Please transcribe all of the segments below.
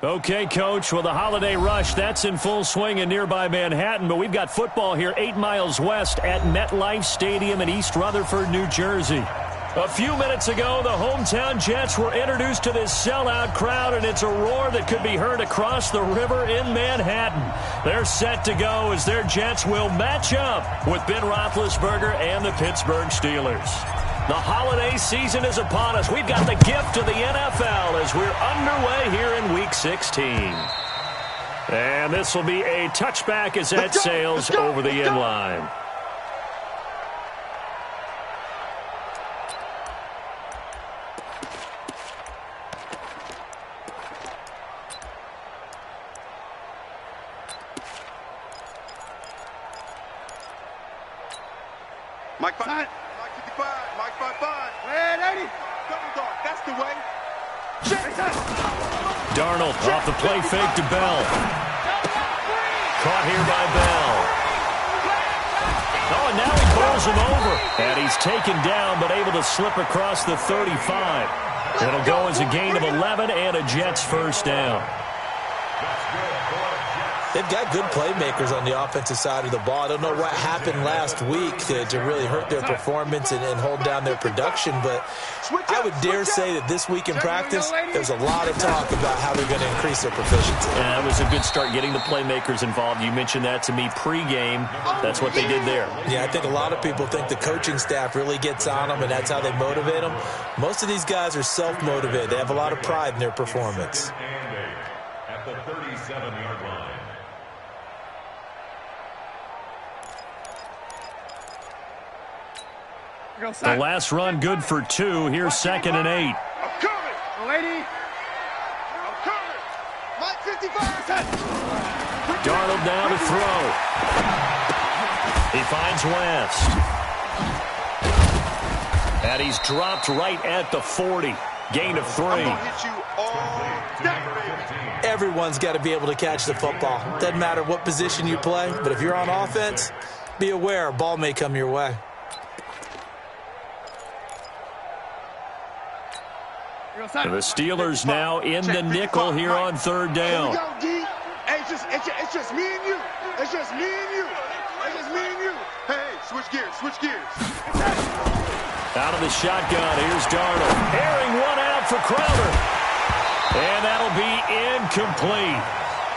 Okay, Coach, well, the holiday rush, that's in full swing in nearby Manhattan, but we've got football here 8 miles west at MetLife Stadium in East Rutherford, New Jersey. A few minutes ago, the hometown Jets were introduced to this sellout crowd, and it's a roar that could be heard across the river in Manhattan. They're set to go as their Jets will match up with Ben Roethlisberger and the Pittsburgh Steelers. The holiday season is upon us. We've got the gift of the NFL as we're underway here in Week 16. And this will be a touchback as that sails over the end line. Mike 55, Mike 55. Red 80. Double dog, that's the way. Darnold off the play fake to Bell. Caught here by Bell. Oh, and now he pulls him over. And he's taken down, but able to slip across the 35. It'll go as a gain of 11 and a Jets first down. They've got good playmakers on the offensive side of the ball. I don't know what happened last week to really hurt their performance and hold down their production, but I would dare say that this week in practice, there's a lot of talk about how they're going to increase their proficiency. Yeah, that was a good start getting the playmakers involved. You mentioned that to me pregame. That's what they did there. Yeah, I think a lot of people think the coaching staff really gets on them, and that's how they motivate them. Most of these guys are self-motivated. They have a lot of pride in their performance. At the 37-yard line. The last run good for 2. Here's 2nd and 8. I'm coming, lady. I'm coming. Mike 55. Darnold now to throw. He finds West. And he's dropped right at the 40. Gain of 3. I'm gonna hit you all day. Everyone's got to be able to catch the football. Doesn't matter what position you play, but if you're on offense, be aware a ball may come your way. And the Steelers now in the nickel here on 3rd down. Hey, it's just me and you. It's just me and you. It's just me and you. Hey, switch gears, switch gears. Out of the shotgun, here's Darnold. Airing one out for Crowder. And that'll be incomplete.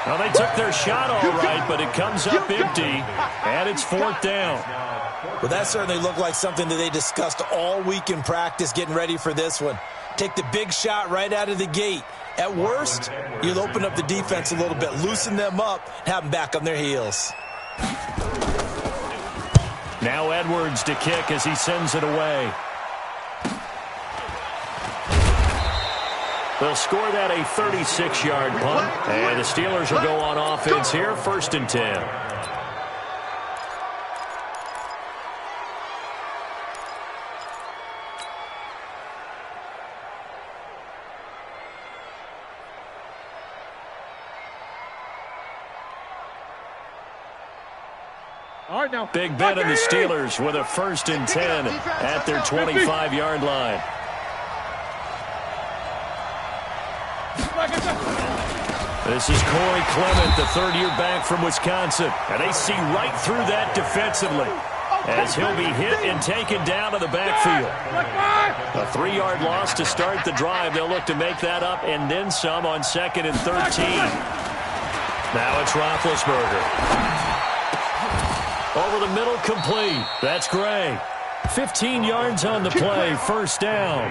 Well, they took their shot all right, but it comes up empty, and it's 4th down. Well, that certainly looked like something that they discussed all week in practice getting ready for this one. Take the big shot right out of the gate. At worst, you'll open up the defense a little bit, loosen them up, and have them back on their heels. Now Edwards to kick as he sends it away. They'll score that a 36-yard punt, and the Steelers will go on offense here, 1st and 10. Big Ben and the Steelers with a 1st and 10 at their 25-yard line. This is Corey Clement, the 3rd-year back from Wisconsin. And they see right through that defensively as he'll be hit and taken down to the backfield. A 3-yard loss to start the drive. They'll look to make that up and then some on 2nd and 13. Now it's Roethlisberger. Over the middle, complete. That's Gray. 15 yards on the play, 1st down.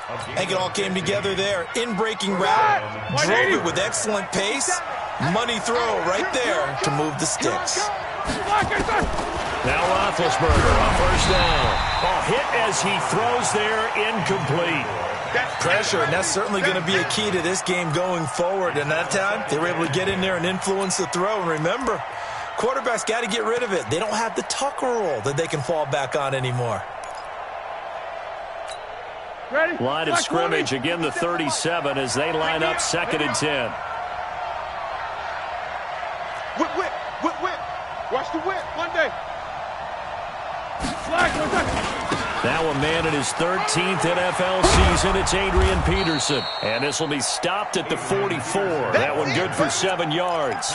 I think it all came together there. In-breaking route, drove it with excellent pace. Money throw right there to move the sticks. Now Roethlisberger on 1st down. Hit as he throws there, incomplete. Pressure, and that's certainly going to be a key to this game going forward. And that time, they were able to get in there and influence the throw. And remember, quarterbacks got to get rid of it. They don't have the Tucker rule that they can fall back on anymore. Line of scrimmage, again the 37 as they line up 2nd and 10. Whip. Watch the whip. Monday. Flag. Now a man in his 13th NFL season. It's Adrian Peterson. And this will be stopped at the 44. That one good for 7 yards.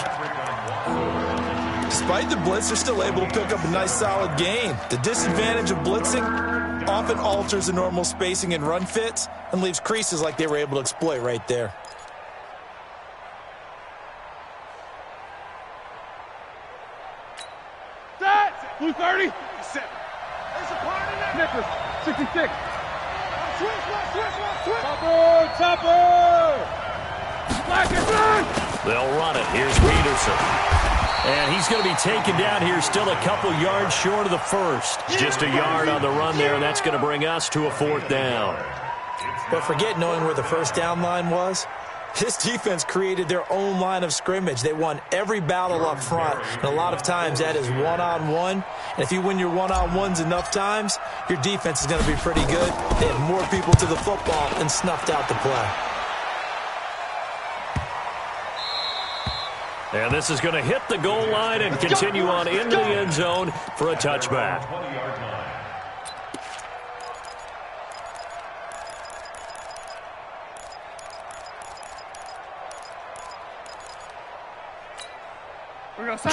Despite the blitz, they're still able to pick up a nice, solid gain. The disadvantage of blitzing often alters the normal spacing and run fits and leaves creases like they were able to exploit right there. Blue 30. 7. There's a part in there. Nicholas, 66. Switch. Topper. Black. They'll run it. Here's Peterson. And he's going to be taken down here, still a couple yards short of the first. Just a yard on the run there, and that's going to bring us to a 4th down. But forget knowing where the first down line was. This defense created their own line of scrimmage. They won every battle up front, and a lot of times that is one-on-one. And if you win your one-on-ones enough times, your defense is going to be pretty good. They had more people to the football and snuffed out the play. And this is going to hit the goal line and continue on into the end zone for a touchback.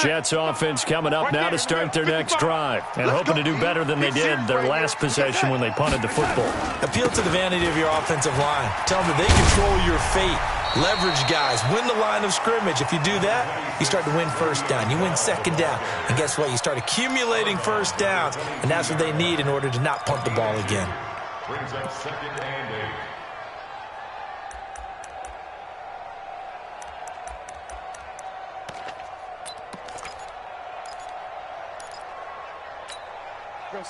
Jets offense coming up now to start their next drive and hoping to do better than they did their last possession when they punted the football. Appeal to the vanity of your offensive line. Tell them that they control your fate. Leverage guys. Win the line of scrimmage. If you do that, you start to win first down. You win second down. And guess what? You start accumulating first downs. And that's what they need in order to not punt the ball again. Brings up 2nd and 8.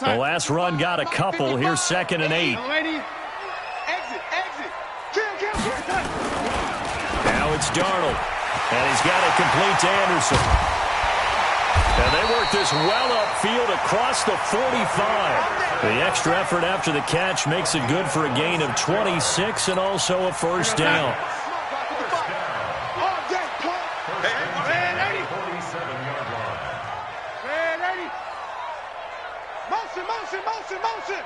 The last run got a couple. Here's 2nd and 8. Exit. Now it's Darnold. And he's got it complete to Anderson. And they work this well upfield across the 45. The extra effort after the catch makes it good for a gain of 26 and also a first down. Motion.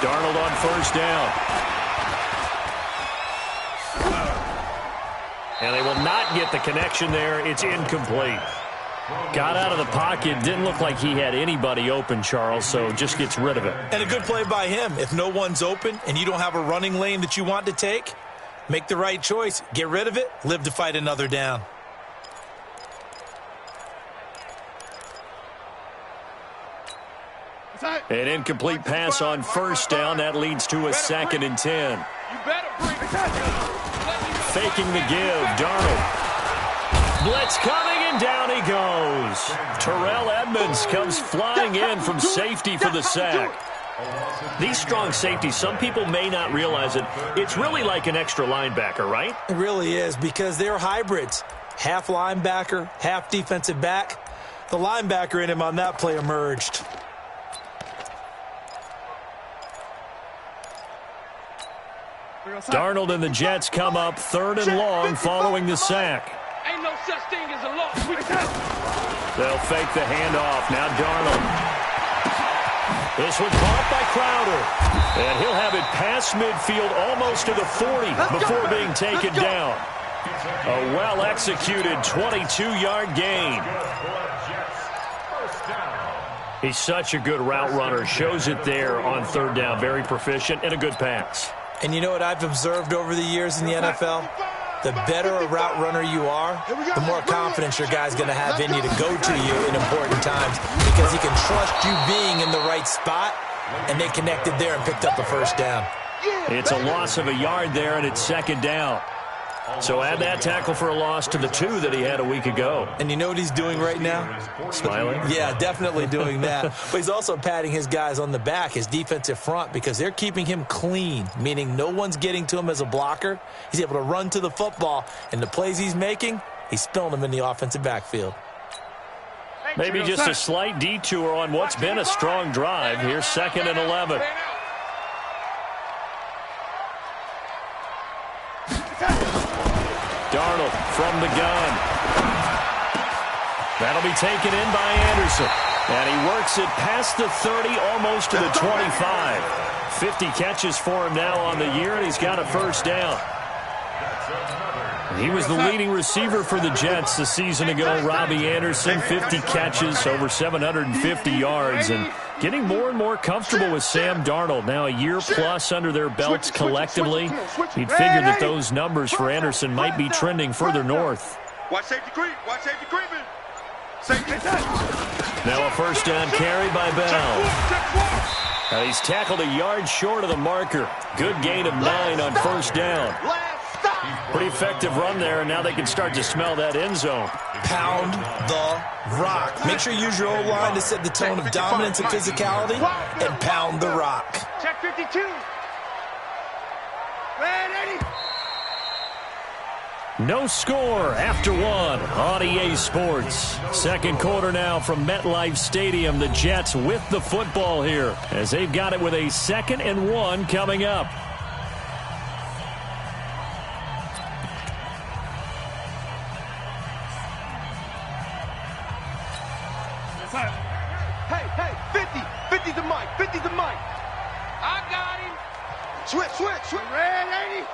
Darnold on first down. And they will not get the connection there. It's incomplete. Got out of the pocket. Didn't look like he had anybody open, Charles, so just gets rid of it. And a good play by him. If no one's open and you don't have a running lane that you want to take, make the right choice. Get rid of it. Live to fight another down. An incomplete pass on first down. That leads to a 2nd and 10. Faking the give. Darnold. Blitz coming, and down he goes. Terrell Edmonds comes flying in from safety for the sack. These strong safeties, some people may not realize it. It's really like an extra linebacker, right? It really is, because they're hybrids. Half linebacker, half defensive back. The linebacker in him on that play emerged. Darnold and the Jets come up 3rd and long following the sack. Ain't no such thing as a loss. They'll fake the handoff. Now Darnold. This one caught by Crowder. And he'll have it past midfield almost to the 40 before being taken down. A well-executed 22-yard gain. He's such a good route runner. Shows it there on 3rd down. Very proficient and a good pass. And you know what I've observed over the years in the NFL? The better a route runner you are, the more confidence your guy's going to have in you to go to you in important times, because he can trust you being in the right spot, and they connected there and picked up a first down. It's a loss of a yard there, and it's 2nd down. So add that tackle for a loss to the 2 that he had a week ago. And you know what he's doing right now? Smiling? Yeah, definitely doing that. But he's also patting his guys on the back, his defensive front, because they're keeping him clean, meaning no one's getting to him as a blocker. He's able to run to the football, and the plays he's making, he's spilling them in the offensive backfield. Maybe just a slight detour on what's been a strong drive. Here's 2nd and 11. Darnold from the gun. That'll be taken in by Anderson. And he works it past the 30, almost to the 25. 50 catches for him now on the year, and he's got a first down. He was the leading receiver for the Jets a season ago. Robbie Anderson, 50 catches, over 750 yards, and getting more and more comfortable with Sam Darnold. Now a year plus under their belts collectively. You'd figure that those numbers for Anderson might be trending further north. Watch safety creep. Watch safety creeping. Safety. Now a first down carry by Bell. And he's tackled a yard short of the marker. Good gain of 9 on first down. Pretty effective run there, and now they can start to smell that end zone. Pound the rock. Make sure you use your O-line to set the tone of dominance and physicality, and pound the rock. Check 52. Red 80. No score after one on EA Sports. Second quarter now from MetLife Stadium. The Jets with the football here as they've got it with a 2nd and 1 coming up. Hey, 50. 50's the mic. 50's the mic. I got him. Switch. Red 80.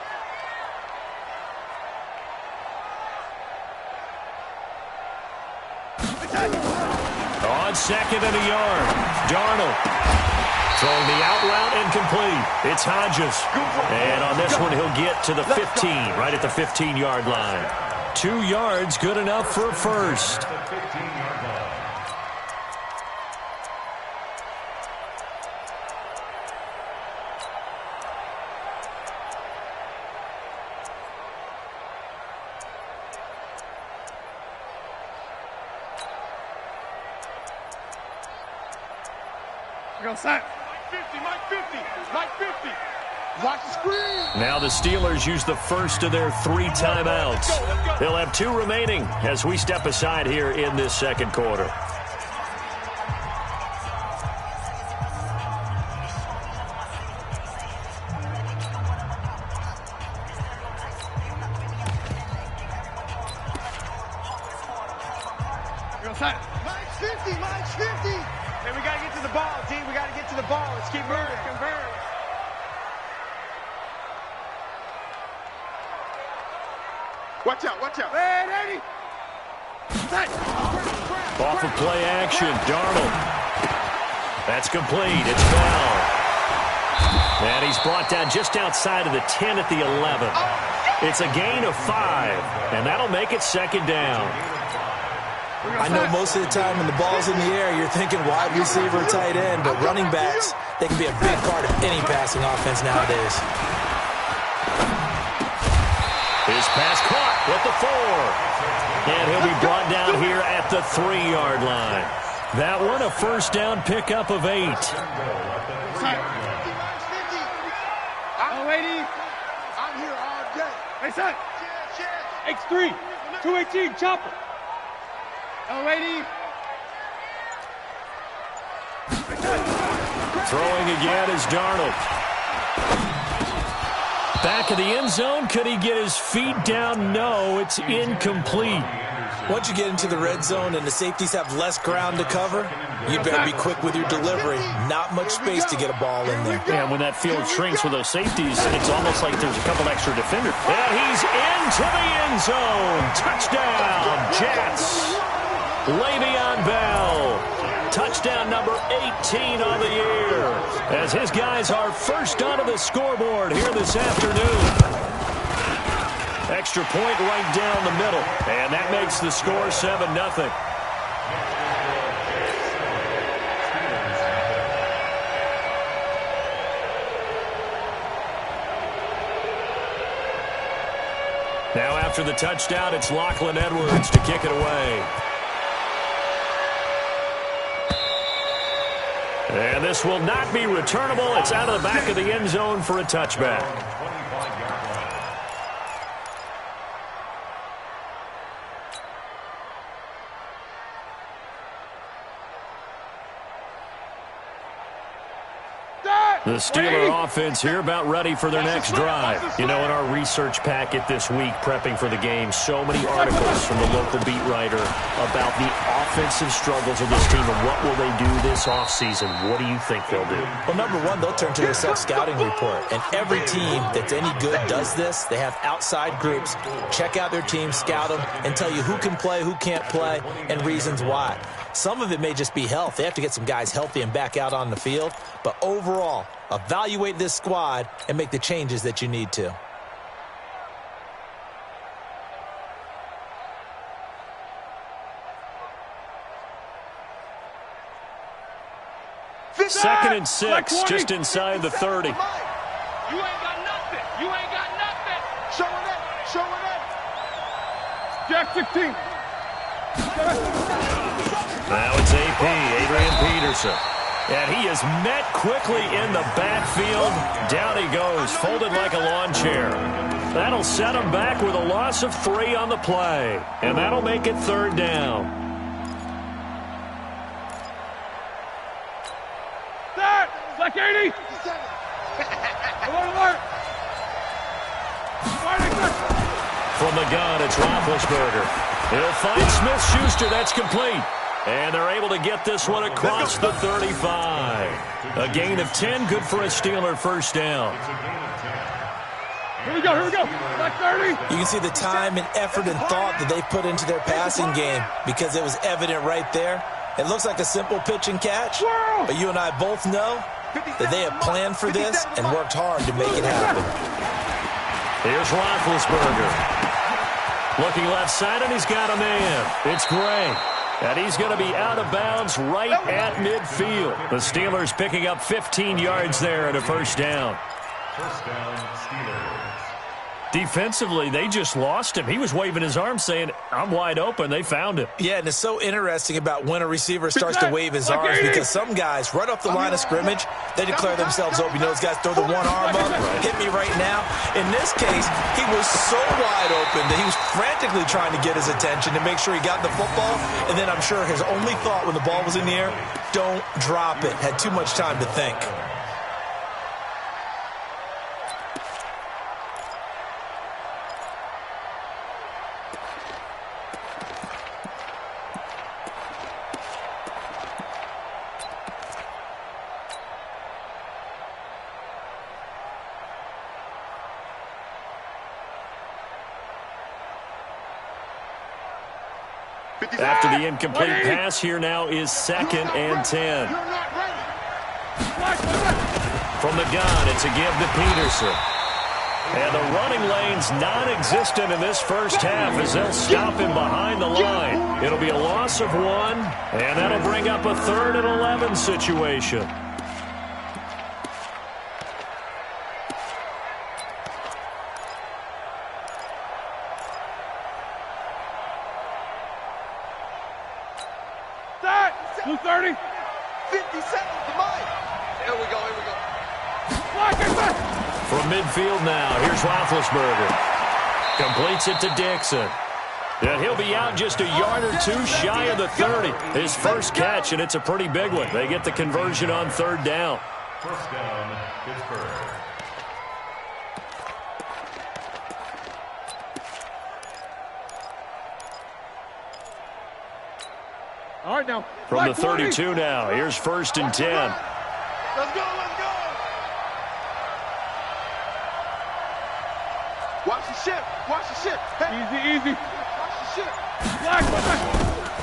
On 2nd and a yard, Darnold throwing the out route incomplete. It's Hodges. And on this one, he'll get to the 15, right at the 15-yard line. 2 yards, good enough for a first. Mike 50. Watch the screen. Now the Steelers use the first of their 3 timeouts. They'll have 2 remaining as we step aside here in this second quarter. Mike's 50. Hey, we got to get to the ball, D. We got to get to the ball. Let's keep moving. Watch out. Red 80. Off of play action, Darnold. That's complete. It's Bell. And he's brought down just outside of the 10 at the 11. It's a gain of 5, and that'll make it 2nd down. I know most of the time when the ball's in the air, you're thinking wide receiver, tight end, but running backs, they can be a big part of any passing offense nowadays. His pass caught with the 4. And he'll be brought down here at the 3-yard line. That one a first down pickup of 8. I'm here all day. Hey, son. X3. 218. Chopper. 80. Throwing again is Darnold. Back of the end zone. Could he get his feet down? No, it's incomplete. Once you get into the red zone and the safeties have less ground to cover, you better be quick with your delivery. Not much space to get a ball in there. And when that field shrinks with those safeties, it's almost like there's a couple extra defenders. And he's into the end zone. Touchdown, Jets. Le'Veon Bell. Touchdown number 18 on the year. As his guys are first onto the scoreboard here this afternoon. Extra point right down the middle. And that makes the score 7-0. Now after the touchdown, it's Lachlan Edwards to kick it away. And this will not be returnable. It's out of the back of the end zone for a touchback. The Steeler offense here about ready for their next drive. You know, in our research packet this week, prepping for the game, so many articles from the local beat writer about the offensive struggles of this team and what will they do this offseason. What do you think they'll do? Well, number one, they'll turn to their self-scouting report. And every team that's any good does this. They have outside groups, check out their team, scout them, and tell you who can play, who can't play, and reasons why. Some of it may just be health. They have to get some guys healthy and back out on the field. But overall, evaluate this squad and make the changes that you need to. Second and 6, just inside the 30. You ain't got nothing. You ain't got nothing. Showing that. Showing that. Jack 16. Now it's AP, Adrian Peterson. And he is met quickly in the backfield. Down he goes, folded like a lawn chair. That'll set him back with a loss of 3 on the play. And that'll make it 3rd down. Start. Black 80. Alert. From the gun, it's Roethlisberger. He'll find Smith-Schuster. That's complete. And they're able to get this one across the 35. A gain of 10, good for a Steeler first down. Here we go. Black 30. You can see the time and effort and thought that they put into their passing game because it was evident right there. It looks like a simple pitch and catch, but you and I both know that they have planned for this and worked hard to make it happen. Here's Roethlisberger. Looking left side, and he's got a man. It's Gray. And he's going to be out of bounds right at midfield. The Steelers picking up 15 yards there and a first down. First down, Steelers. Defensively, they just lost him. He was waving his arm saying, I'm wide open. They found him. Yeah, and it's so interesting about when a receiver starts to wave his arms because some guys, right off the line of scrimmage, they declare themselves open. You know, those guys throw the one arm up, hit me right now. In this case, he was so wide open that he was frantically trying to get his attention to make sure he got the football. And then I'm sure his only thought when the ball was in the air, don't drop it. Had too much time to think. After the incomplete pass, here now is 2nd and 10. From the gun, it's a give to Peterson. And the running lane's non-existent in this first half as they'll stop him behind the line. It'll be a loss of 1, and that'll bring up a 3rd and 11 situation. Start. 2:30. 50 seconds to mine. Here we go. From midfield now, here's Roethlisberger. Completes it to Dixon. And he'll be out just a yard or 2 shy of the 30. His first catch, and it's a pretty big one. They get the conversion on 3rd down. First down, Pittsburgh. All right, now. From the 32 now, here's 1st and 10. Let's go. Watch the ship. Hey. Easy. Watch the ship. Black.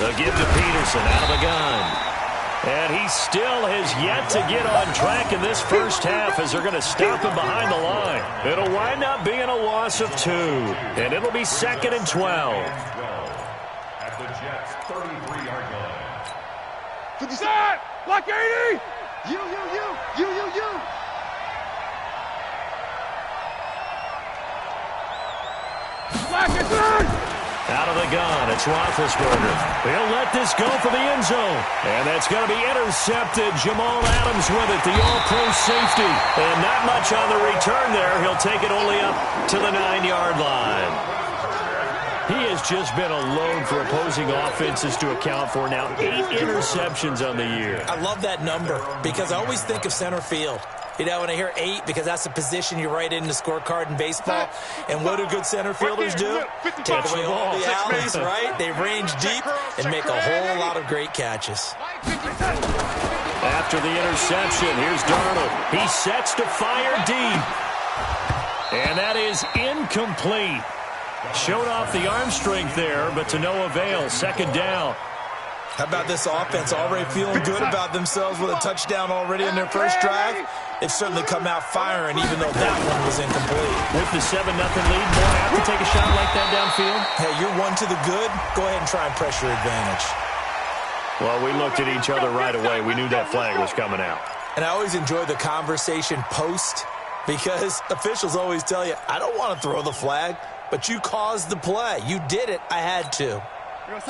The give to Peterson out of the gun. And he still has yet to get on track in this first half as they're going to stop him behind the line. It'll wind up being a loss of 2. And it'll be 2nd and 12. At the Jets' 33-yard line. 50 Start. Black 80. You. Black is third. Out of the gun, it's Roethlisberger. He'll let this go for the end zone. And that's going to be intercepted. Jamal Adams with it, the all-pro safety. And not much on the return there. He'll take it only up to the 9-yard line. He has just been a load for opposing offenses to account for now. 8 interceptions on the year. I love that number because I always think of center field. You know, when I hear 8, because that's the position you write in the scorecard in baseball. And what do good center fielders do? Take away all the alleys, right? They range deep and make a whole lot of great catches. After the interception, here's Darnold. He sets to fire deep. And that is incomplete. Showed off the arm strength there, but to no avail. Second down. How about this offense already feeling good about themselves with a touchdown already in their first drive? They've certainly come out firing, even though that one was incomplete. With the 7-0 lead, more have to take a shot like that downfield? Hey, you're one to the good. Go ahead and try and press your advantage. Well, we looked at each other right away. We knew that flag was coming out. And I always enjoy the conversation post, because officials always tell you, I don't want to throw the flag, but you caused the play. You did it. I had to.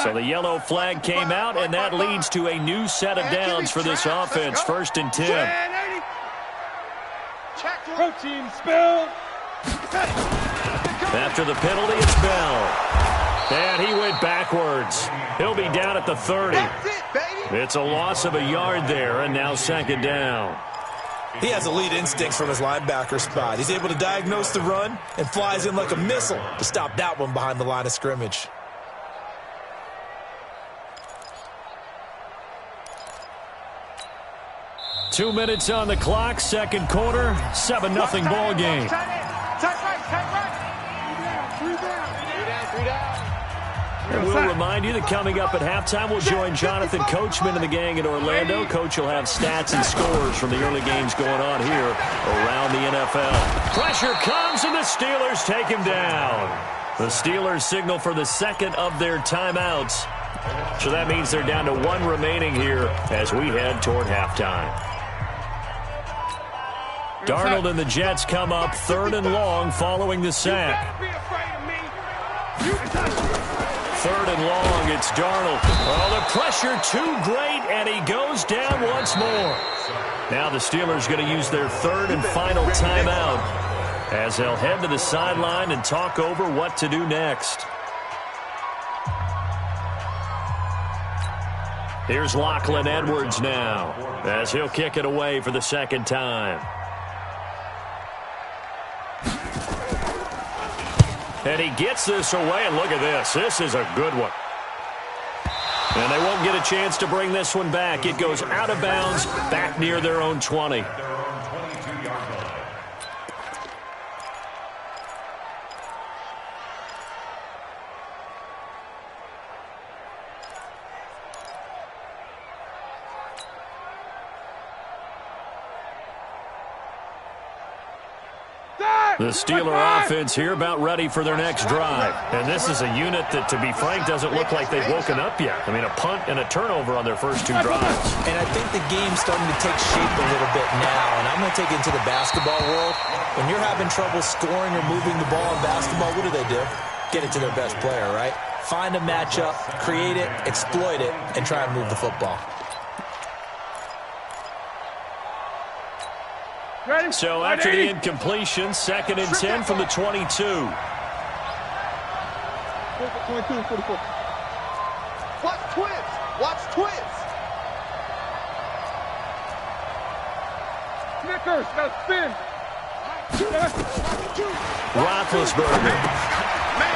So the yellow flag came out, and that leads to a new set of downs for this offense. 1st and 10. Protein spill. After the penalty, it's Bell. And he went backwards. He'll be down at the 30. It's a loss of a yard there, and now 2nd down. He has elite instincts from his linebacker spot. He's able to diagnose the run and flies in like a missile to stop that one behind the line of scrimmage. Two minutes on the clock, second quarter, 7-0 ball game. And we'll remind you that coming up at halftime, we'll join Jonathan Coachman and the gang in Orlando. Coach will have stats and scores from the early games going on here around the NFL. Pressure comes, and the Steelers take him down. The Steelers signal for the second of their timeouts. So that means they're down to 1 remaining here as we head toward halftime. Darnold and the Jets come up 3rd and long following the sack. 3rd and long, it's Darnold. Oh, the pressure too great, and he goes down once more. Now the Steelers going to use their 3rd and final timeout as they'll head to the sideline and talk over what to do next. Here's Lachlan Edwards now as he'll kick it away for the 2nd time. And he gets this away, and look at this. This is a good one. And they won't get a chance to bring this one back. It goes out of bounds, back near their own 20. The Steeler offense here about ready for their next drive. And this is a unit that, to be frank, doesn't look like they've woken up yet. I mean, a punt and a turnover on their first 2 drives. And I think the game's starting to take shape a little bit now. And I'm going to take it into the basketball world. When you're having trouble scoring or moving the ball in basketball, what do? Get it to their best player, right? Find a matchup, create it, exploit it, and try and move the football. So after the incompletion, 2nd and 10 from the 22. 22, 44. Watch twins. Watch twins. Snickers, got spin. Roethlisberger.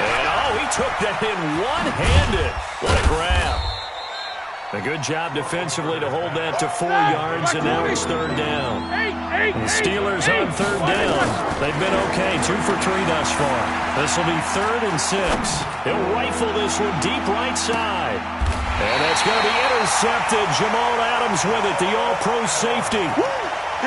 And, he took that in one-handed. What a grab. A good job defensively to hold that to 4 yards, and now it's 3rd down. The Steelers on 3rd down. They've been okay, 2 for 3 thus far. This will be 3rd and 6. He'll rifle this one deep right side. And that's going to be intercepted. Jamal Adams with it, the all-pro safety.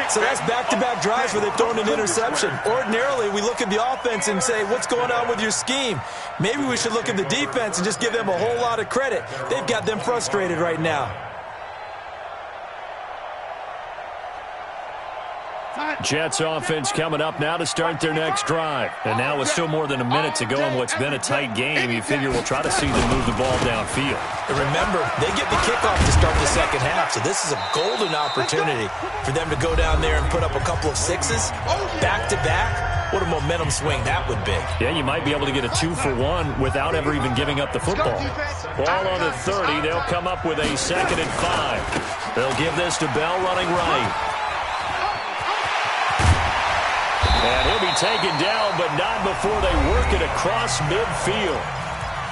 So that's back-to-back drives where they've thrown an interception. Ordinarily, we look at the offense and say, what's going on with your scheme? Maybe we should look at the defense and just give them a whole lot of credit. They've got them frustrated right now. Jets offense coming up now to start their next drive. And now with still more than a minute to go in what's been a tight game, you figure we'll try to see them move the ball downfield. And remember, they get the kickoff to start the second half, so this is a golden opportunity for them to go down there and put up a couple of 6s back-to-back. What a momentum swing that would be. Yeah, you might be able to get a 2-for-1 without ever even giving up the football. Ball on the 30. They'll come up with a 2nd and 5. They'll give this to Bell running right. And he'll be taken down, but not before they work it across midfield.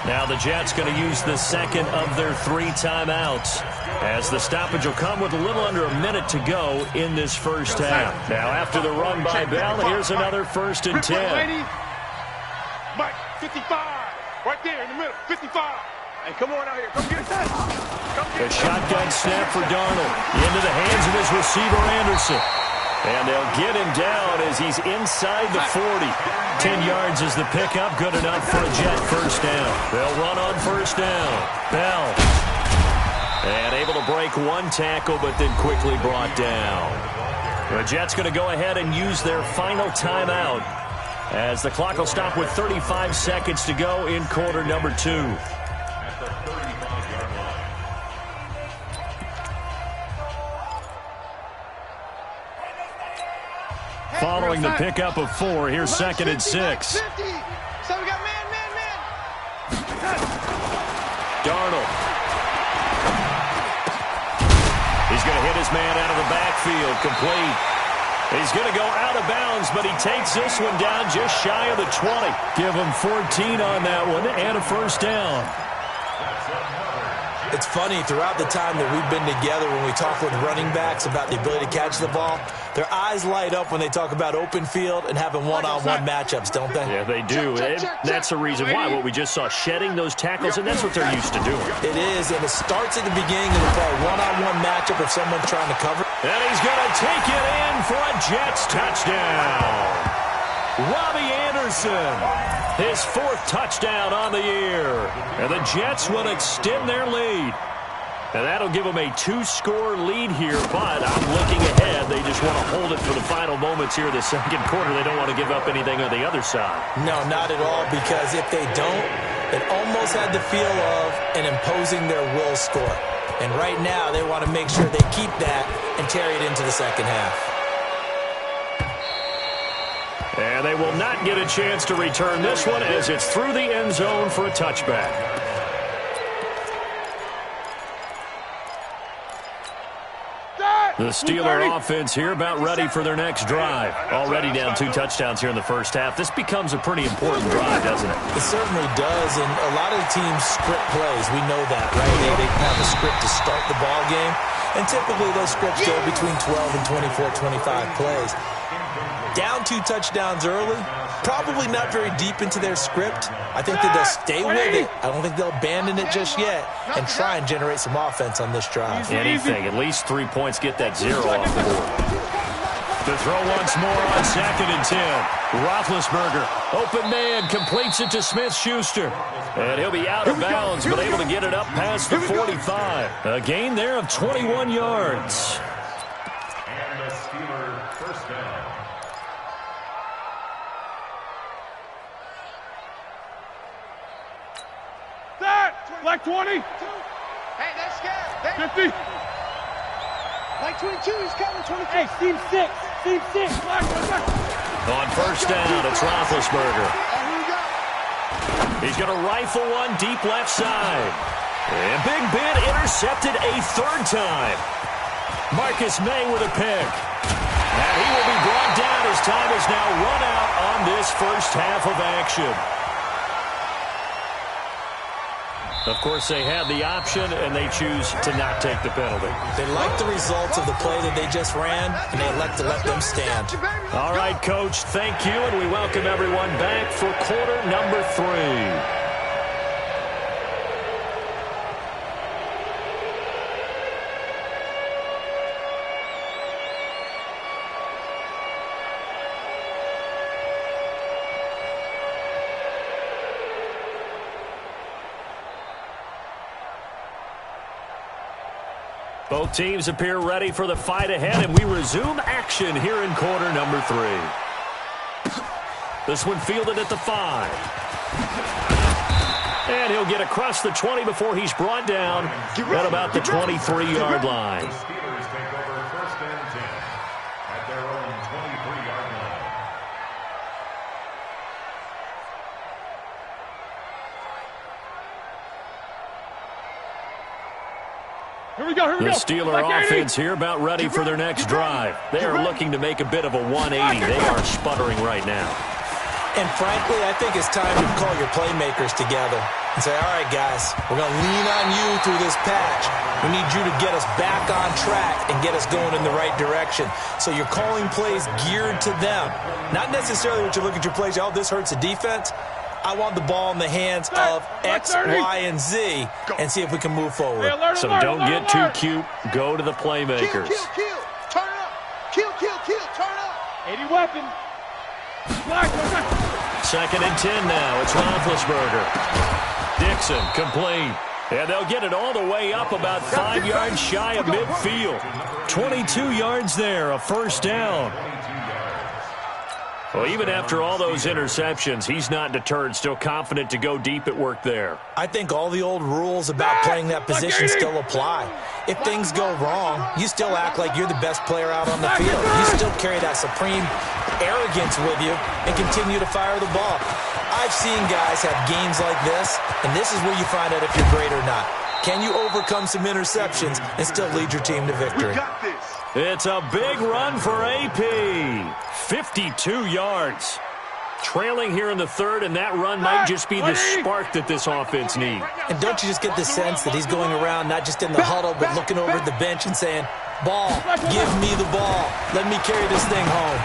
Now the Jets going to use the second of their 3 timeouts, as the stoppage will come with a little under a minute to go in this first half. Now after the run by Bell, here's another 1st and 10. Mike, 55. Right there in the middle, 55. Hey, come on out here. Come get that. A shotgun snap for Darnold. Into the hands of his receiver, Anderson. And they'll get him down as he's inside the 40. 10 yards is the pickup. Good enough for a Jet first down. They'll run on first down. Bell. And able to break 1 tackle, but then quickly brought down. The Jets going to go ahead and use their final timeout, as the clock will stop with 35 seconds to go in quarter number 2. Following the pickup of 4, here's 2nd and 6. So we got man. Darnold. He's going to hit his man out of the backfield. Complete. He's going to go out of bounds, but he takes this one down just shy of the 20. Give him 14 on that one and a first down. It's funny, throughout the time that we've been together, when we talk with running backs about the ability to catch the ball, their eyes light up when they talk about open field and having one-on-one matchups, don't they? Yeah, they do. That's the reason why. What we just saw, shedding those tackles, and that's what they're used to doing. It is, and it starts at the beginning of the play. One-on-one matchup if someone's trying to cover. And he's going to take it in for a Jets touchdown. Robbie Anderson, his 4th touchdown on the year. And the Jets will extend their lead. And that'll give them a 2-score lead here, but I'm looking ahead. They just want to hold it for the final moments here of the second quarter. They don't want to give up anything on the other side. No, not at all, because if they don't, it almost had the feel of an imposing their will score. And right now, they want to make sure they keep that and carry it into the second half. And they will not get a chance to return this one, as it's through the end zone for a touchback. The Steeler offense here about ready for their next drive. Already down 2 touchdowns here in the first half. This becomes a pretty important drive, doesn't it? It certainly does, and a lot of the teams script plays. We know that, right? They have a script to start the ball game, and typically those scripts go between 12 and 24, 25 plays. Down 2 touchdowns early, probably not very deep into their script. I think that they'll stay with it. I don't think they'll abandon it just yet and try and generate some offense on this drive. Anything, at least 3 points, get that 0 off the board. To throw once more on 2nd and 10. Roethlisberger, open man, completes it to Smith-Schuster. And he'll be out of bounds, but able to get it up past the 45. A gain there of 21 yards. And the Steeler first down. Like 20. Hey, that's scared. 50. Like 22, he's coming. 23. Hey, team 6. Team 6. On first down, it's Roethlisberger. He's going to rifle one deep left side. And Big Ben intercepted a 3rd time. Marcus May with a pick. And he will be brought down as time is now run out on this first half of action. Of course, they had the option, and they choose to not take the penalty. They like the results of the play that they just ran, and they elect to let them stand. All right, Coach, thank you, and we welcome everyone back for quarter number 3. Both teams appear ready for the fight ahead, and we resume action here in quarter number 3. This one fielded at the 5. And he'll get across the 20 before he's brought down at about the 23-yard line. The Steelers take over 1st and 10 at their own 23-yard line. The Steeler offense here about ready for their next drive. They are looking to make a bit of a 180. They are sputtering right now. And frankly, I think it's time to call your playmakers together and say, all right, guys, we're going to lean on you through this patch. We need you to get us back on track and get us going in the right direction. So you're calling plays geared to them. Not necessarily what you look at your plays, oh, this hurts the defense. I want the ball in the hands of X, Y, and Z and see if we can move forward. So don't get too cute. Go to the playmakers. Kill. Turn it up. Kill. Turn it up. 80 weapon. Second and 10 now. It's Roethlisberger. Dixon, complete. And they'll get it all the way up about 5 yards shy of midfield. 22 yards there, a first down. Well, even after all those interceptions, he's not deterred, still confident to go deep at work there. I think all the old rules about playing that position still apply. If things go wrong, you still act like you're the best player out on the field. You still carry that supreme arrogance with you and continue to fire the ball. I've seen guys have games like this, and this is where you find out if you're great or not. Can you overcome some interceptions and still lead your team to victory? We got this. It's a big run for AP. 52 yards. Trailing here in the third, and that run might just be the spark that this offense needs. And don't you just get the sense that he's going around not just in the huddle, but looking over at the bench and saying, ball, give me the ball. Let me carry this thing home.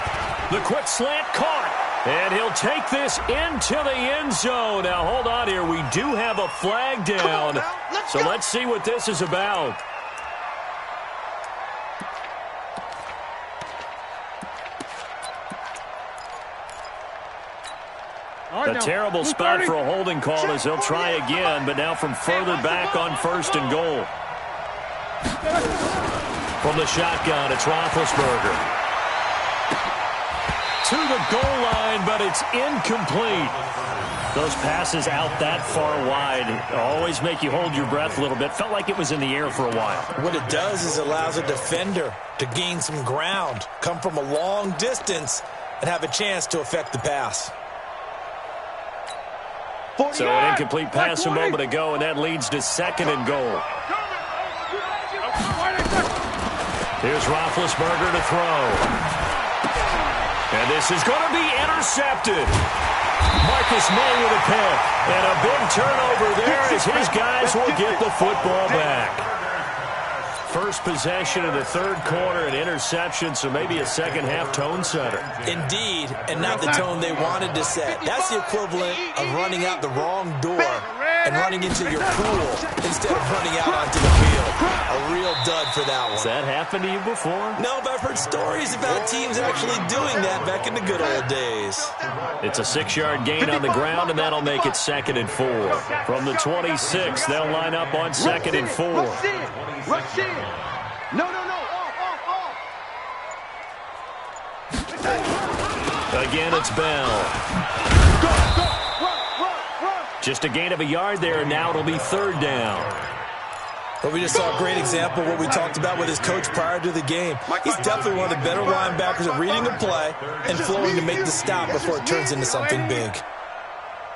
The quick slant caught, and he'll take this into the end zone. Now, hold on here. We do have a flag down, so let's see what this is about. A terrible spot for a holding call as they'll try again, but now from further back on first and goal. From the shotgun, it's Roethlisberger. To the goal line, but it's incomplete. Those passes out that far wide always make you hold your breath a little bit. Felt like it was in the air for a while. What it does is it allows a defender to gain some ground, come from a long distance, and have a chance to affect the pass. So an incomplete pass a moment ago, and that leads to second and goal. Here's Roethlisberger to throw. And this is going to be intercepted. Marcus May with a pick. And a big turnover there as his guys will get the football back. First possession of the third quarter, an interception, so maybe a second-half tone setter. Indeed, and not the tone they wanted to set. That's the equivalent of running out the wrong door and running into your pool instead of running out onto the field. A real dud for that one. Has that happened to you before? No, but I've heard stories about teams actually doing that back in the good old days. It's a 6-yard gain on the ground, and that'll make it second and 4. From the 26, they'll line up on second and 4. Rush in. No. Off. Again, it's Bell. Run. Just a gain of a yard there, and now it'll be third down. But we just saw a great example of what we talked about with his coach prior to the game. He's definitely one of the better linebackers at reading a play and flowing to make the stop before it turns into something big.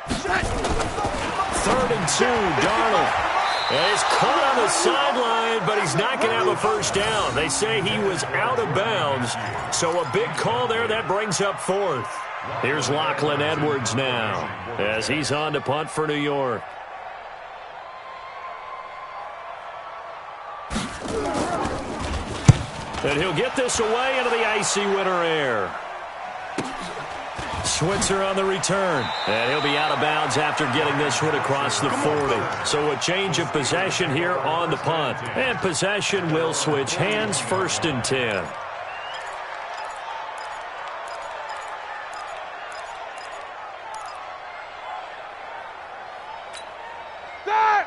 3rd and 2, Darnold. And he's caught on the sideline, but he's not going to have a first down. They say he was out of bounds, so a big call there. That brings up 4th. Here's Lachlan Edwards now as he's on to punt for New York. And he'll get this away into the icy winter air. Switzer on the return. And he'll be out of bounds after getting this one across the 40. So a change of possession here on the punt. And possession will switch hands, 1st and 10.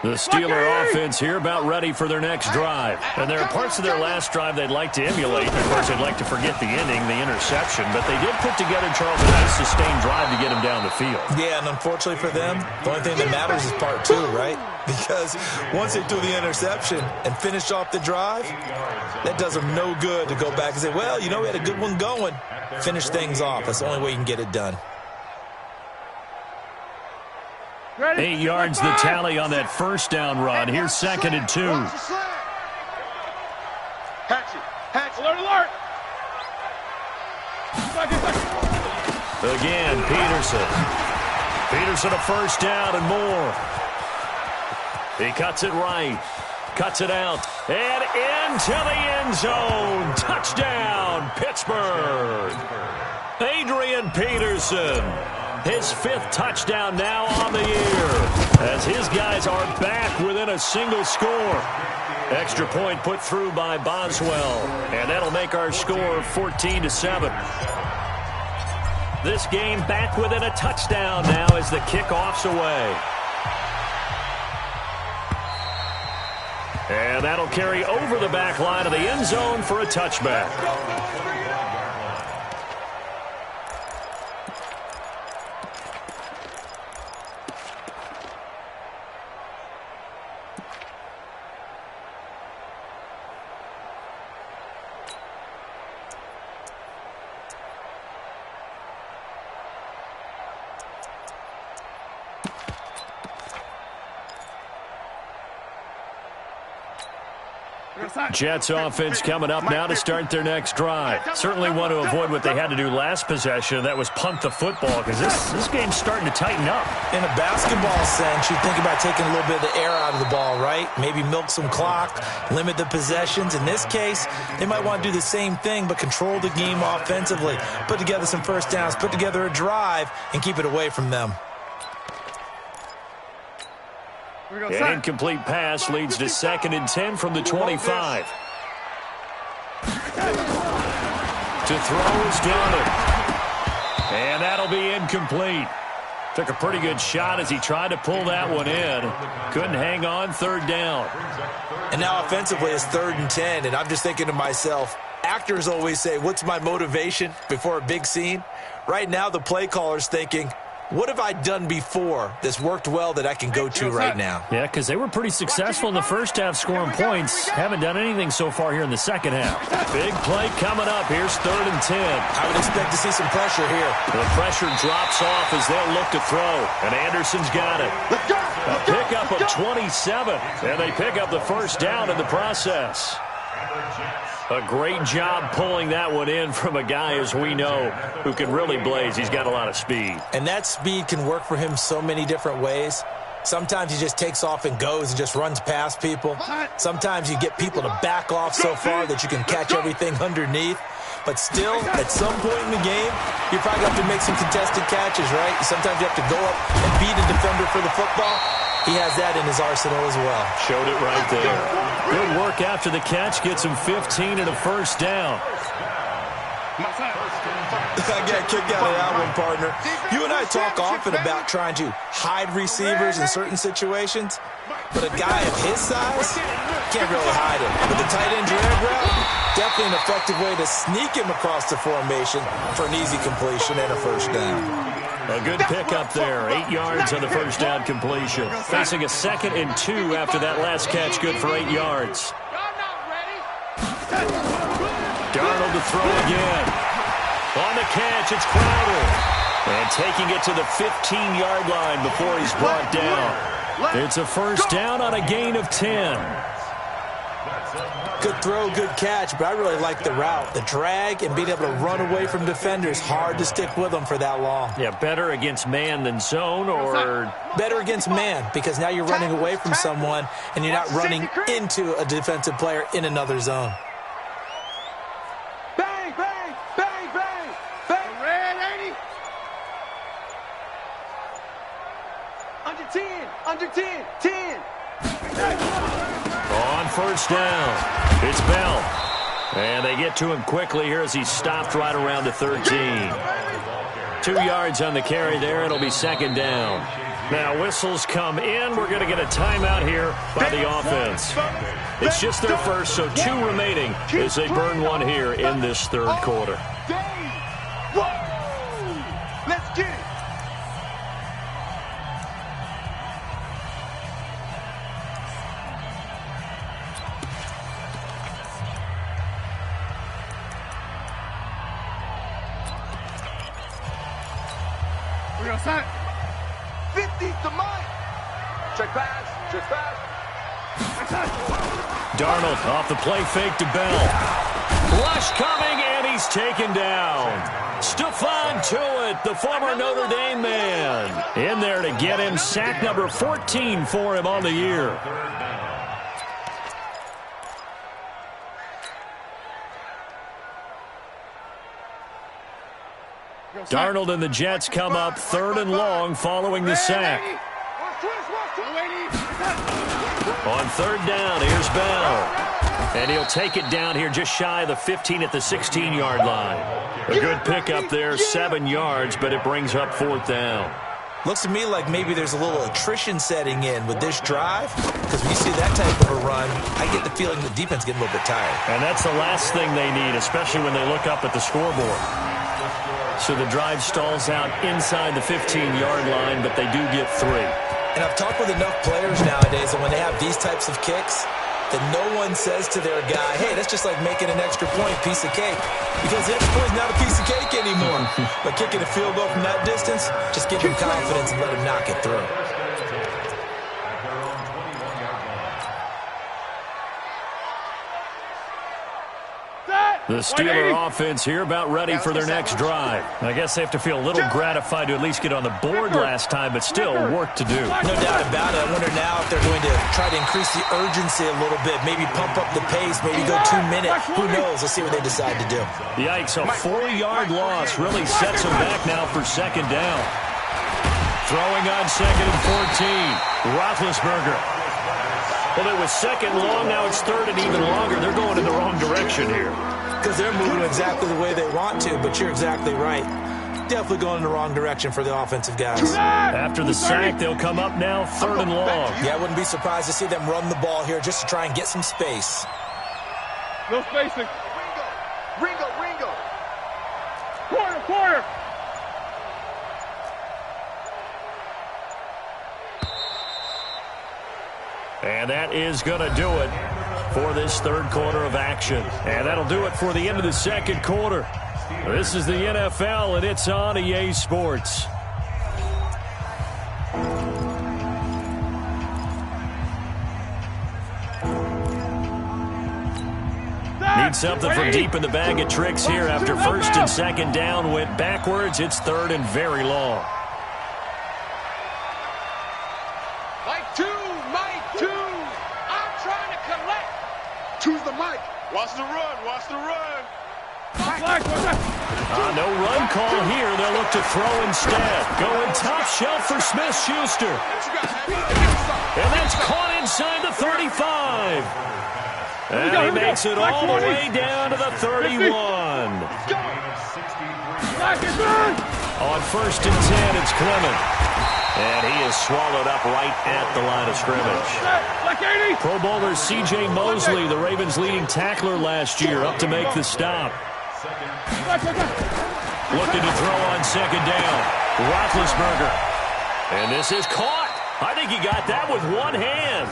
The Steeler offense here about ready for their next drive. And there are parts of their last drive they'd like to emulate. Of course, they'd like to forget the ending, the interception. But they did put together, Charles, a nice sustained drive to get him down the field. Yeah, and unfortunately for them, the only thing that matters is part 2, right? Because once they threw the interception and finished off the drive, that does them no good to go back and say, well, you know, we had a good one going. Finish things off. That's the only way you can get it done. 8 yards the tally on that first down run. Here's 2nd and 2. Again, Peterson. Peterson a first down and more. He cuts it right. Cuts it out. And into the end zone. Touchdown, Pittsburgh. Adrian Peterson. His 5th touchdown now on the year. As his guys are back within a single score. Extra point put through by Boswell. And that'll make our score 14-7. This game back within a touchdown now as the kickoff's away. And that'll carry over the back line of the end zone for a touchback. Jets offense coming up now to start their next drive. Certainly want to avoid what they had to do last possession. That was punt the football, because this game's starting to tighten up. In a basketball sense, you think about taking a little bit of the air out of the ball, right? Maybe milk some clock, limit the possessions. In this case, they might want to do the same thing, but control the game offensively. Put together some first downs, put together a drive, and keep it away from them. An incomplete pass leads to 2nd and 10 from the 25. To throw is Goddard. And that'll be incomplete. Took a pretty good shot as he tried to pull that one in. Couldn't hang on, 3rd down. And now offensively it's 3rd and 10, and I'm just thinking to myself, actors always say, what's my motivation before a big scene? Right now the play caller's thinking, what have I done before that's worked well that I can go to right now? Yeah, because they were pretty successful in the first half scoring points. Haven't done anything so far here in the second half. Big play coming up. Here's 3rd and 10. I would expect to see some pressure here. The pressure drops off as they'll look to throw. And Anderson's got it. A pickup of 27. And they pick up the first down in the process. A great job pulling that one in from a guy, as we know, who can really blaze. He's got a lot of speed. And that speed can work for him so many different ways. Sometimes he just takes off and goes and just runs past people. Sometimes you get people to back off so far that you can catch everything underneath. But still, at some point in the game, you probably have to make some contested catches, right? Sometimes you have to go up and beat a defender for the football. He has that in his arsenal as well. Showed it right there. Good work after the catch. Gets him 15 and a first down. I got a kick out of that one, partner. You and I talk often about trying to hide receivers in certain situations, but a guy of his size can't really hide him. But the tight end drag route, definitely an effective way to sneak him across the formation for an easy completion and a first down. A good pickup there. 8 yards on the first down completion. Facing a 2nd and 2 after that last catch. Good for 8 yards. Darnold to throw again. On the catch, it's Crowder. And taking it to the 15-yard line before he's brought down. It's a first down on a gain of 10. Good throw, good catch, but I really like the route. The drag and being able to run away from defenders, hard to stick with them for that long. Yeah, better against man than zone, or better against man, because now you're running away from someone and you're not running into a defensive player in another zone. Bang, bang, bang, bang, bang. Red, 80. Under 10, under 10, 10. On first down, it's Bell. And they get to him quickly here as he's stopped right around the 13. 2 yards on the carry there. It'll be 2nd down. Now whistles come in. We're going to get a timeout here by the offense. It's just their first, so 2 remaining as they burn one here in this 3rd quarter. Let's get it. We're going to sign 50 to Mike. Check pass. Check pass. Darnold off the play fake to Bell. Rush coming, and And he's taken down. Stephon Tuitt, the former Notre Dame man, in there to get him. Sack number 14 for him on the year. Darnold and the Jets come up 3rd and long following the sack. On 3rd down, here's Bell. And he'll take it down here just shy of the 15 at the 16-yard line. A good pickup there, 7 yards, but it brings up 4th down. Looks to me like maybe there's a little attrition setting in with this drive, because when you see that type of a run, I get the feeling the defense getting a little bit tired. And that's the last thing they need, especially when they look up at the scoreboard. So the drive stalls out inside the 15-yard line, but they do get 3. And I've talked with enough players nowadays that when they have these types of kicks, that no one says to their guy, hey, that's just like making an extra point, piece of cake. Because the extra point is not a piece of cake anymore. But kicking a field goal from that distance, just give him confidence and let him knock it through. The Steeler offense here about ready for their next drive. I guess they have to feel a little gratified to at least get on the board last time, but still work to do. No doubt about it. I wonder now if they're going to try to increase the urgency a little bit, maybe pump up the pace, maybe go 2 minutes. Who knows? Let's see what they decide to do. Yikes, a 4-yard loss really sets them back now for 2nd down. Throwing on 2nd and 14. Roethlisberger. Well, it was 2nd long, now it's 3rd and even longer. They're going in the wrong direction here. Because they're moving exactly the way they want to, but you're exactly right. Definitely going in the wrong direction for the offensive guys. After the sack, they'll come up now 3rd and long. Yeah, I wouldn't be surprised to see them run the ball here just to try and get some space. No spacing. Ringo. Quarter. And that is going to do it for this 3rd quarter of action. And that'll do it for the end of the 2nd quarter. This is the NFL, and it's on EA Sports. Need something from deep in the bag of tricks here after 1st and 2nd down went backwards. It's 3rd and very long. Choose the mic. Watch the run. No run call here. They'll look to throw instead. Going top shelf for Smith-Schuster. And that's caught inside the 35. And he makes it all the way down to the 31. On 1st and 10, it's Clement. And he is swallowed up right at the line of scrimmage. Pro Bowler C.J. Mosley, the Ravens' leading tackler last year, up to make the stop. Looking to throw on 2nd down. Roethlisberger. And this is caught. I think he got that with one hand.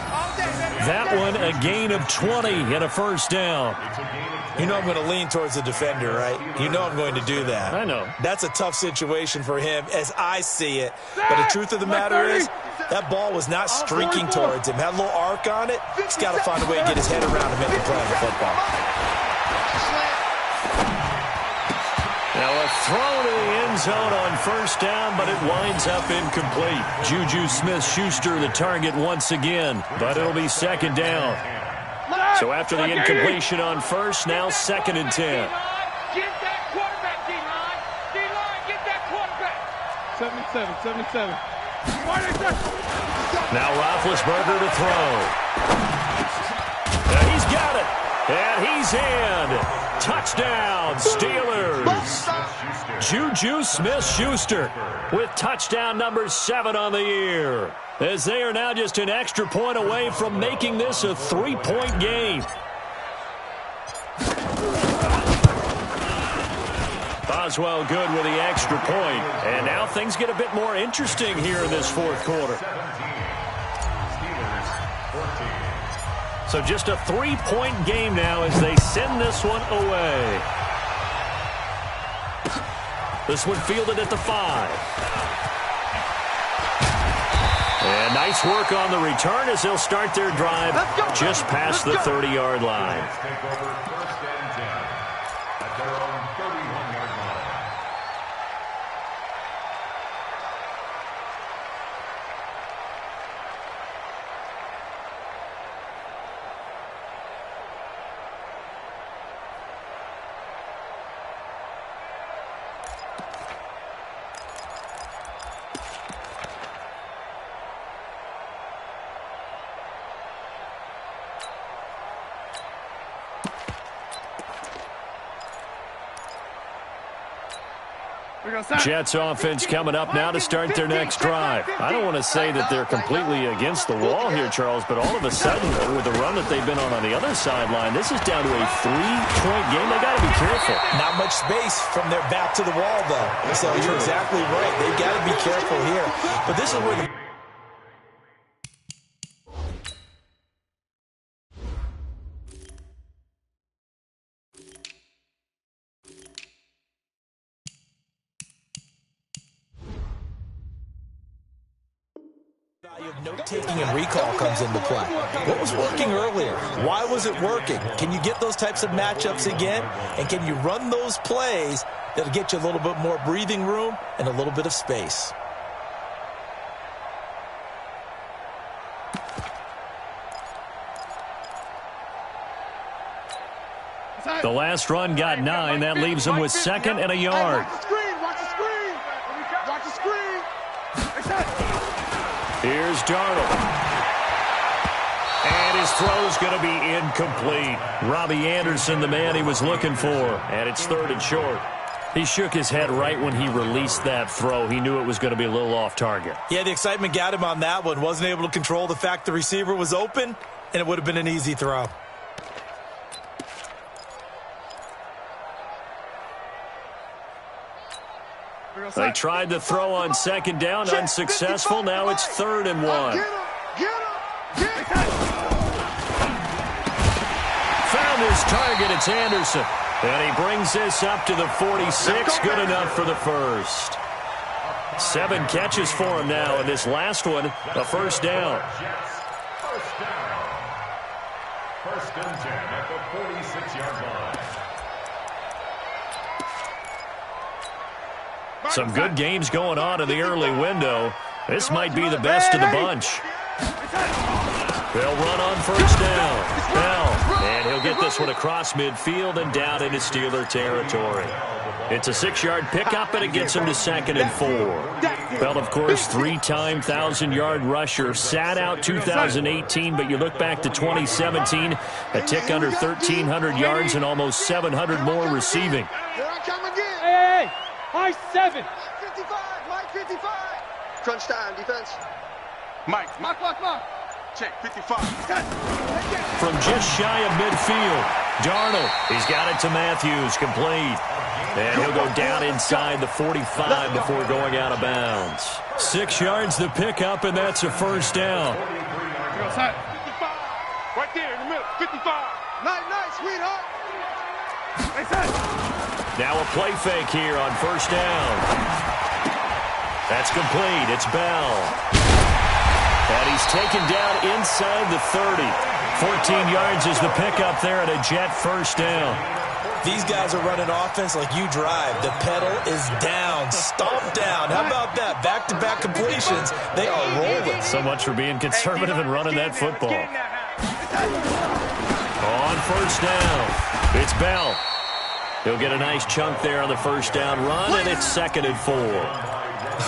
That one a gain of 20 and a 1st down. You know I'm going to lean towards the defender, right? You know I'm going to do that. I know. That's a tough situation for him as I see it. But the truth of the matter is, that ball was not streaking towards him. Had a little arc on it. He's got to find a way to get his head around and make a play on the football. Now a throw to the end zone on 1st down, but it winds up incomplete. Juju Smith-Schuster the target once again, but it'll be 2nd down. So after the incompletion on 1st, now 2nd and 10. Get that quarterback, D-line. D-line, get that quarterback. 77. Now Roethlisberger to throw. Now he's got it. And he's in. Touchdown, Steelers. Juju Smith-Schuster with touchdown number 7 on the year, as they are now just an extra point away from making this a 3-point game. Boswell good with the extra point. And now things get a bit more interesting here in this 4th quarter. So just a 3-point game now as they send this one away. This one fielded at the 5. And nice work on the return as they'll start their drive just past the 30-yard line. Jets offense coming up now to start their next drive. I don't want to say that they're completely against the wall here, Charles, but all of a sudden, with the run that they've been on the other sideline, this is down to a 3-point game. They got to be careful. Not much space from their back to the wall, though. So you're exactly right. They've got to be careful here. But this is where the note-taking and recall comes into play. What was working earlier? Why was it working? Can you get those types of matchups again? And can you run those plays that'll get you a little bit more breathing room and a little bit of space? The last run got 9. That leaves him with 2nd and a yard. Watch the screen. Watch the screen. Watch the screen. Here's Darnold. And his throw's going to be incomplete. Robbie Anderson, the man he was looking for. And it's 3rd and short. He shook his head right when he released that throw. He knew it was going to be a little off target. Yeah, the excitement got him on that one. Wasn't able to control the fact the receiver was open, and it would have been an easy throw. They tried the throw on 2nd down, unsuccessful. Now it's 3rd and 1. Found his target. It's Anderson. And he brings this up to the 46. Good enough for the first. 7 catches for him now, and this last one, a first down. First and 10 at the 46-yard line. Some good games going on in the early window. This might be the best of the bunch. They'll run on first down. Bell, and he'll get this one across midfield and down into Steeler territory. It's a 6-yard pickup, and it gets him to 2nd and 4. Bell, of course, 3-time 1,000-yard rusher. Sat out 2018, but you look back to 2017, a tick under 1,300 yards and almost 700 more receiving. Hey! High 7. 55. Mike 55. Crunch time, defense. Mike. Check, 55. From just shy of midfield, Darnold, he's got it to Matthews, complete. And he'll go down inside the 45 before going out of bounds. 6 yards the pickup, and that's a first down. 55. Right there in the middle, 55. Nice, sweetheart. Now a play fake here on first down. That's complete. It's Bell. And he's taken down inside the 30. 14 yards is the pickup there, and a Jet first down. These guys are running offense like you drive. The pedal is down, stomped down. How about that? Back-to-back completions. They are rolling. So much for being conservative and running that football. On first down, it's Bell. He'll get a nice chunk there on the first down run, and it's 2nd and 4.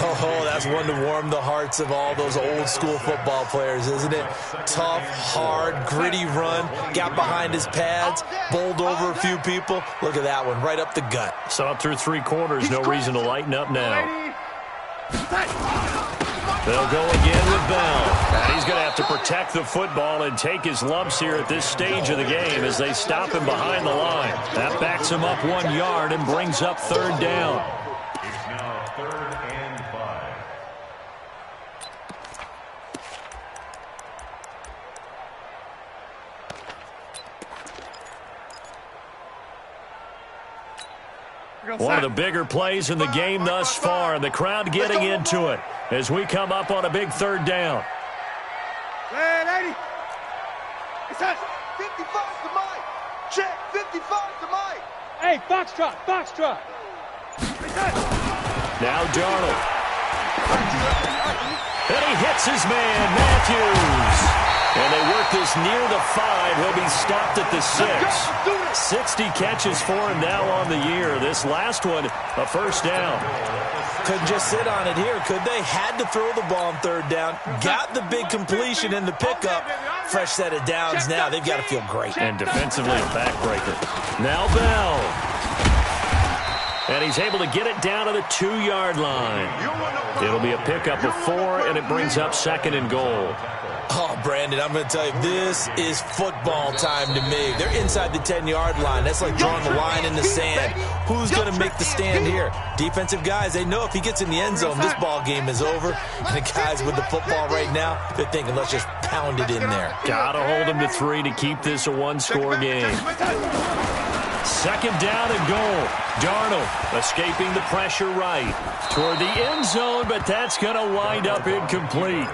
Oh, that's one to warm the hearts of all those old-school football players, isn't it? Tough, hard, gritty run. Got behind his pads, bowled over a few people. Look at that one, right up the gut. Saw it through 3 quarters. No reason to lighten up now. They'll go again with Bell. And he's going to have to protect the football and take his lumps here at this stage of the game as they stop him behind the line. That backs him up 1 yard and brings up 3rd down. It's now 3rd and 5. One of the bigger plays in the game thus far, and the crowd getting into it as we come up on a big 3rd down. 55 to Mike. Check, 55 to Mike. Hey, Foxtrot. Now Darnold. And he hits his man, Matthews. And they work this near the 5. He'll be stopped at the 6. 60 catches for him now on the year. This last one, a first down. Couldn't just sit on it here, could they? Had to throw the ball on 3rd down. Got the big completion in the pickup. Fresh set of downs now. They've got to feel great. And defensively, a backbreaker. Now Bell. And he's able to get it down to the 2-yard line. It'll be a pickup of 4, and it brings up 2nd and goal. Oh, Brandon, I'm going to tell you, this is football time to me. They're inside the 10-yard line. That's like drawing the line in the sand. Who's going to make the stand here? Defensive guys, they know if he gets in the end zone, this ball game is over. And the guys with the football right now, they're thinking, let's just pound it in there. Got to hold him to 3 to keep this a one-score game. 2nd down and goal. Darnold escaping the pressure right toward the end zone, but that's going to wind up incomplete.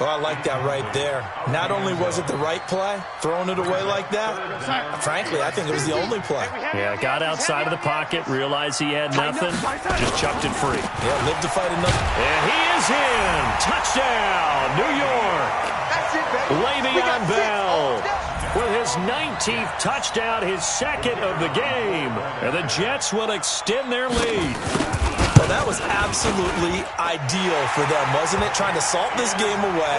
Oh, I like that right there. Not only was it the right play, throwing it away like that, frankly, I think it was the only play. Yeah, got outside of the pocket, realized he had nothing, just chucked it free. Yeah, lived to fight another. And he is in. Touchdown, New York. Le'Veon Bell with his 19th touchdown, his 2nd of the game. And the Jets will extend their lead. Well, that was absolutely ideal for them, wasn't it? Trying to salt this game away.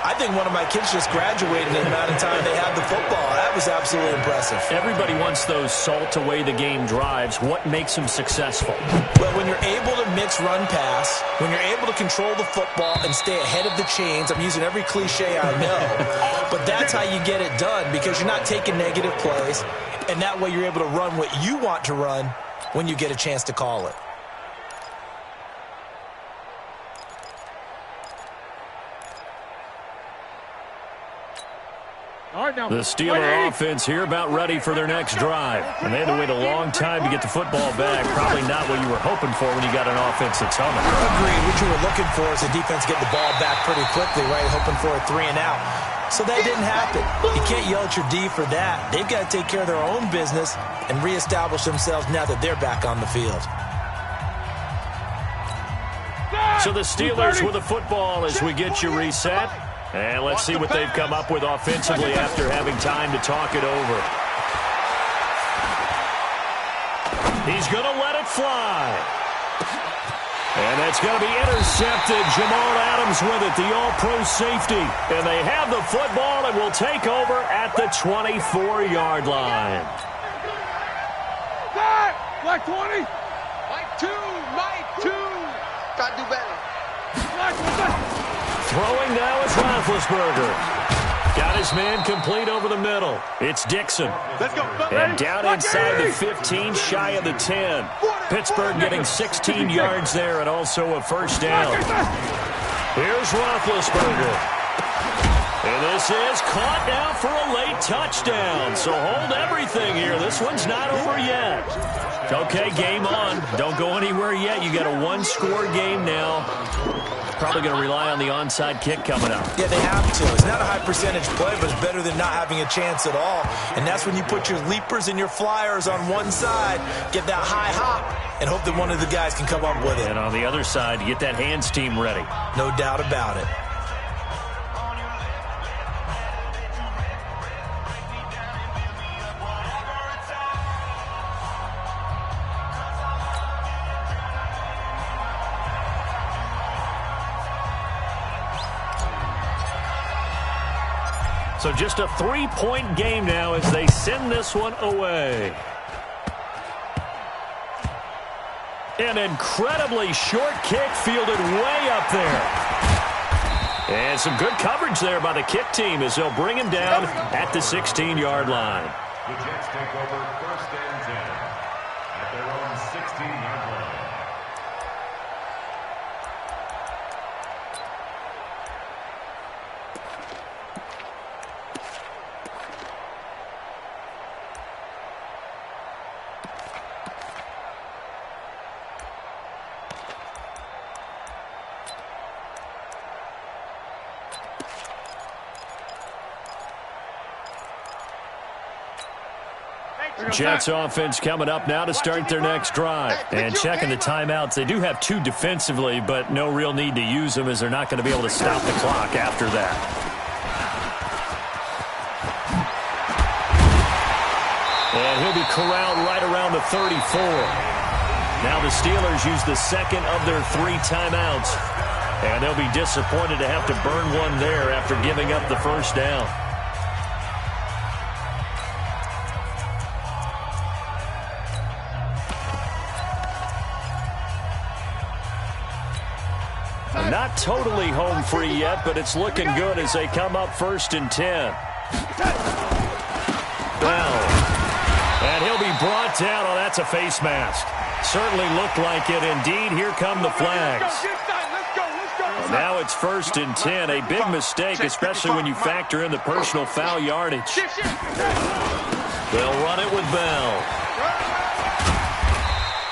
I think one of my kids just graduated in the amount of time they had the football. That was absolutely impressive. Everybody wants those salt away the game drives. What makes them successful? Well, when you're able to mix run pass, when you're able to control the football and stay ahead of the chains, I'm using every cliche I know, but that's how you get it done because you're not taking negative plays, and that way you're able to run what you want to run when you get a chance to call it. The Steeler offense here about ready for their next drive. And they had to wait a long time to get the football back. Probably not what you were hoping for when you got an offense that's humming. Agreed. What you were looking for is the defense get the ball back pretty quickly, right? Hoping for a 3 and out. So that didn't happen. You can't yell at your D for that. They've got to take care of their own business and reestablish themselves now that they're back on the field. So the Steelers with the football as we get you reset. And let's see what they've come up with offensively after having time to talk it over. He's going to let it fly. And that's going to be intercepted. Jamal Adams with it, the all-pro safety. And they have the football and will take over at the 24-yard line. Like 20. Like 2. Like 2. Got to do better. Throwing now is Roethlisberger. Got his man complete over the middle. It's Dixon. Let's go. And down inside the 15, shy of the 10. Pittsburgh getting 16 yards there and also a first down. Here's Roethlisberger. And this is caught now for a late touchdown. So hold everything here. This one's not over yet. Okay, game on. Don't go anywhere yet. You got a one-score game now. Probably going to rely on the onside kick coming up. Yeah, they have to. It's not a high percentage play, but it's better than not having a chance at all. And that's when you put your leapers and your flyers on one side, get that high hop, and hope that one of the guys can come up with it. And on the other side, get that hands team ready. No doubt about it. So just a 3-point game now as they send this one away. An incredibly short kick fielded way up there. And some good coverage there by the kick team as they'll bring him down at the 16-yard line. The Jets take over 1st and 10 at their own 16-yard line. Jets offense coming up now to start their next drive. And checking the timeouts. They do have 2 defensively, but no real need to use them as they're not going to be able to stop the clock after that. And he'll be corralled right around the 34. Now the Steelers use the 2nd of their 3 timeouts. And they'll be disappointed to have to burn one there after giving up the first down. Not totally home free yet, but it's looking good as they come up 1st and 10. Bell. And he'll be brought down. Oh, that's a face mask. Certainly looked like it. Indeed, here come the flags. And now it's 1st and 10. A big mistake, especially when you factor in the personal foul yardage. They'll run it with Bell.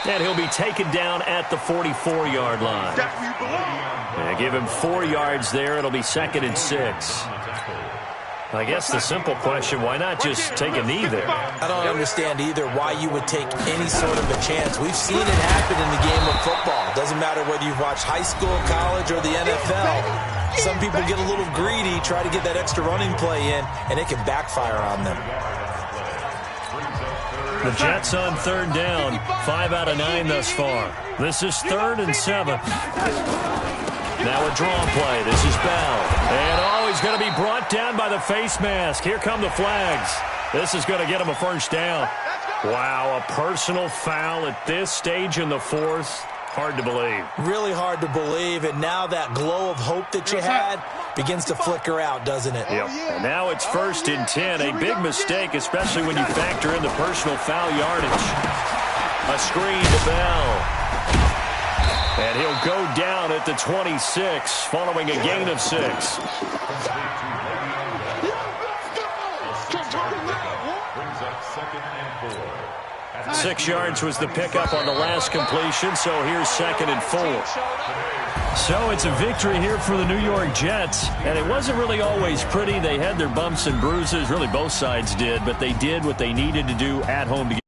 And he'll be taken down at the 44-yard line. And give him 4 yards there. It'll be 2nd and 6. I guess the simple question, why not just take a knee there? I don't understand either why you would take any sort of a chance. We've seen it happen in the game of football. Doesn't matter whether you've watched high school, college, or the NFL. Some people get a little greedy, try to get that extra running play in, and it can backfire on them. The Jets on 3rd down. 5 out of 9 thus far. This is 3rd and 7. Now a draw play. This is Bell. And he's going to be brought down by the face mask. Here come the flags. This is going to get him a 1st down. Wow, a personal foul at this stage in the 4th. Hard to believe. Really hard to believe. And now that glow of hope that you had begins to flicker out, doesn't it? Yep. And now it's 1st and 10. A big mistake, especially when you factor in the personal foul yardage. A screen to Bell. And he'll go down at the 26 following a gain of 6. 6 yards was the pickup on the last completion, so here's 2nd and 4. So it's a victory here for the New York Jets, and it wasn't really always pretty. They had their bumps and bruises, really both sides did, but they did what they needed to do at home to get